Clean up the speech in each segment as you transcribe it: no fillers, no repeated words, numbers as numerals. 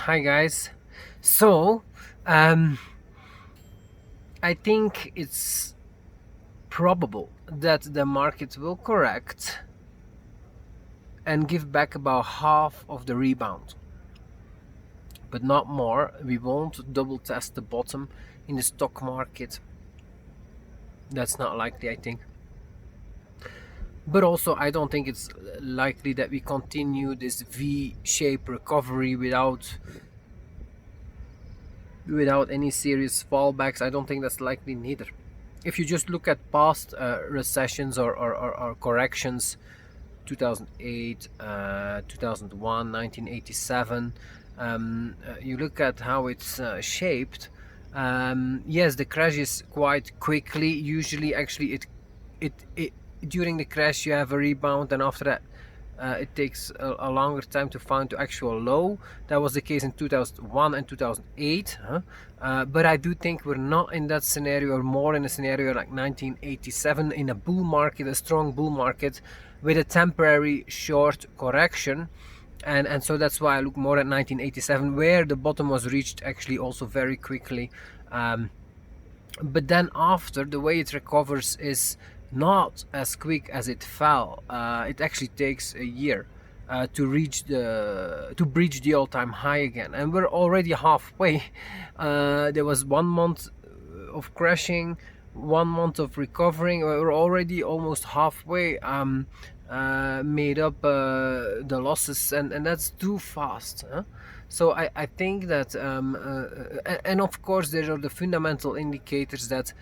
Hi guys. So, um, I think it's probable that the market will correct and give back about half of the rebound, but not more. We won't double test the bottom in the stock market. That's not likely, I think. But also, I don't think it's likely that we continue this V-shaped recovery without any serious fallbacks. I don't think that's likely neither. If you just look at past recessions or corrections, 2008, 2001, 1987, you look at how it's shaped. Yes, the crash is quite quickly. Usually, actually, it during the crash you have a rebound, and after that it takes a longer time to find the actual low. That was the case in 2001 and 2008. But I do think we're not in that scenario, or more in a scenario like 1987, in a bull market, a strong bull market, with a temporary short correction. And so that's why I look more at 1987, where the bottom was reached actually also very quickly. But then after, the way it recovers is not as quick as it fell. It actually takes a year to breach the all-time high again, and we're already halfway. There was 1 month of crashing, 1 month of recovering. We're already almost halfway. Made up the losses, and that's too fast. So I think that, and of course, there are the fundamental indicators that,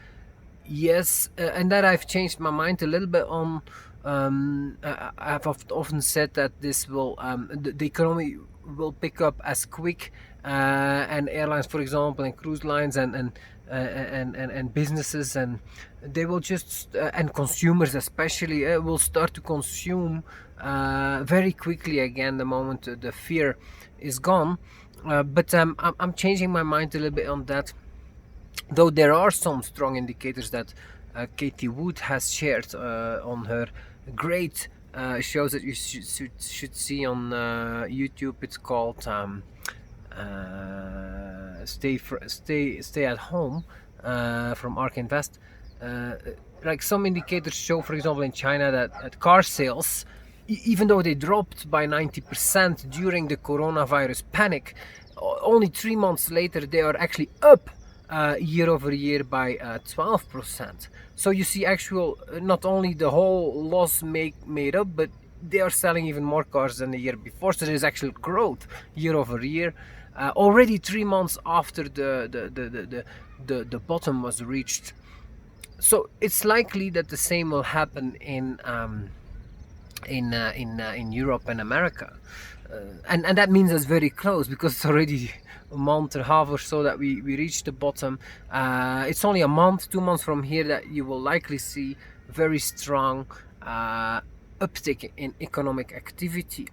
yes, and that I've changed my mind a little bit on. I've often said that this will, the economy will pick up as quick, and airlines, for example, and cruise lines, and businesses, and they will just, and consumers especially, will start to consume very quickly again the moment the fear is gone. But I'm changing my mind a little bit on that, though there are some strong indicators that Katie Wood has shared on her great shows that you should see on YouTube. It's called Stay at Home from Ark Invest. Like some indicators show, for example, in China, that at car sales, even though they dropped by 90% during the coronavirus panic, only 3 months later they are actually up year over year by 12%. So you see actual, not only the whole loss made up, but they are selling even more cars than the year before. So there's actual growth year over year. Already 3 months after the bottom was reached. So it's likely that the same will happen in Europe and America, and that means it's very close, because it's already a month and a half or so that we reached the bottom. It's only a month, 2 months from here that you will likely see very strong uptick in economic activity.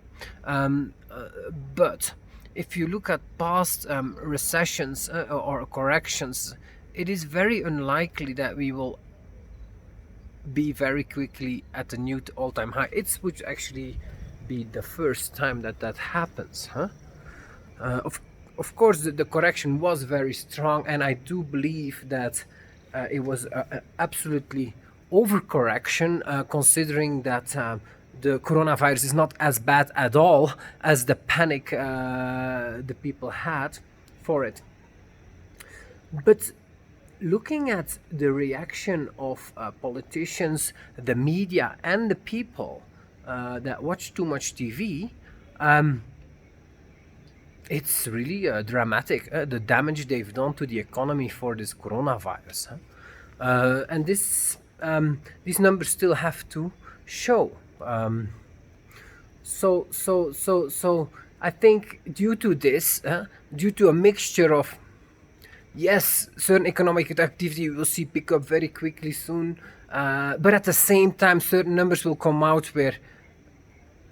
But if you look at past recessions or corrections, it is very unlikely that we will be very quickly at the new all-time high. It would actually be the first time that that happens. Of course, the correction was very strong, and I do believe that it was absolutely overcorrection, considering that the coronavirus is not as bad at all as the panic the people had for it. But looking at the reaction of politicians, the media, and the people that watch too much TV, it's really dramatic, the damage they've done to the economy for this coronavirus. And these numbers still have to show. So I think due to this, due to a mixture of, yes, certain economic activity we will see pick up very quickly soon, but at the same time, certain numbers will come out where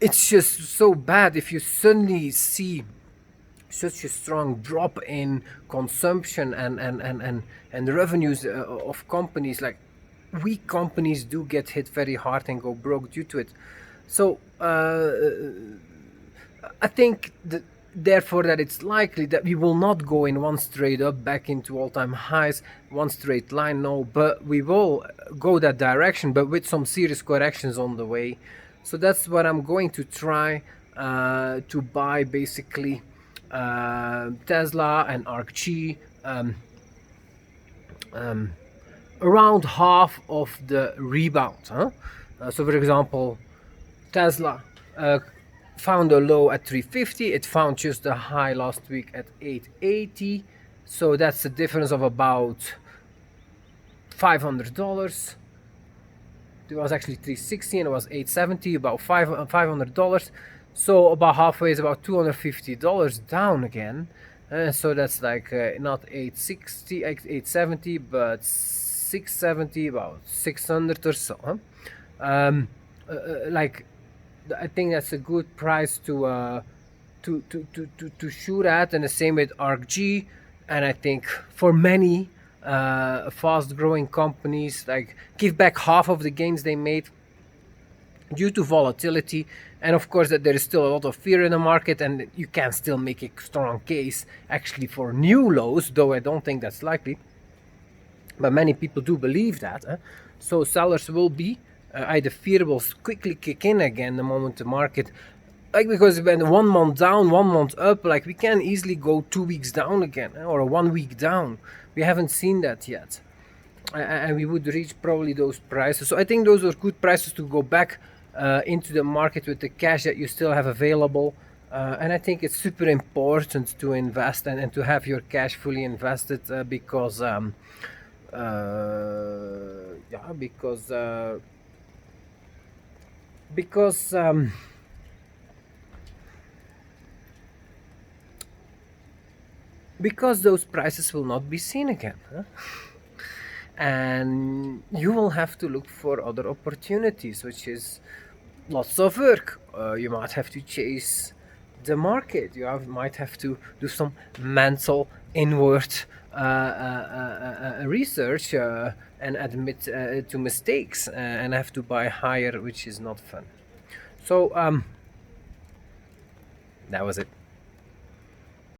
it's just so bad. If you suddenly see such a strong drop in consumption and revenues of companies, like weak companies do get hit very hard and go broke due to it. So I think that therefore that it's likely that we will not go in one straight up back into all-time highs, one straight line, no, but we will go that direction, but with some serious corrections on the way. So that's what I'm going to try to buy, basically Tesla and ARKG, around half of the rebound. So for example, Tesla found a low at 350. It found just a high last week at 880. So that's a difference of about $500. It was actually 360 and it was 870, about $500. So about halfway is about $250 down again. So that's like not 860, 870, but 670, about 600 or so. Like, I think that's a good price to shoot at, and the same with ARKG. And I think for many fast-growing companies, like, give back half of the gains they made due to volatility, and of course that there is still a lot of fear in the market, and you can still make a strong case actually for new lows, though I don't think that's likely, but many people do believe that. So sellers will be either fear will quickly kick in again the moment the market, like, because when 1 month down, 1 month up, like, we can easily go 2 weeks down again, or 1 week down. We haven't seen that yet, and we would reach probably those prices. So I think those are good prices to go back into the market with the cash that you still have available. And I think it's super important to invest and to have your cash fully invested, because because those prices will not be seen again, and you will have to look for other opportunities, which is lots of work. You might have to chase the market. Might have to do some mental inward research and admit to mistakes, and have to buy higher, which is not fun. So that was it.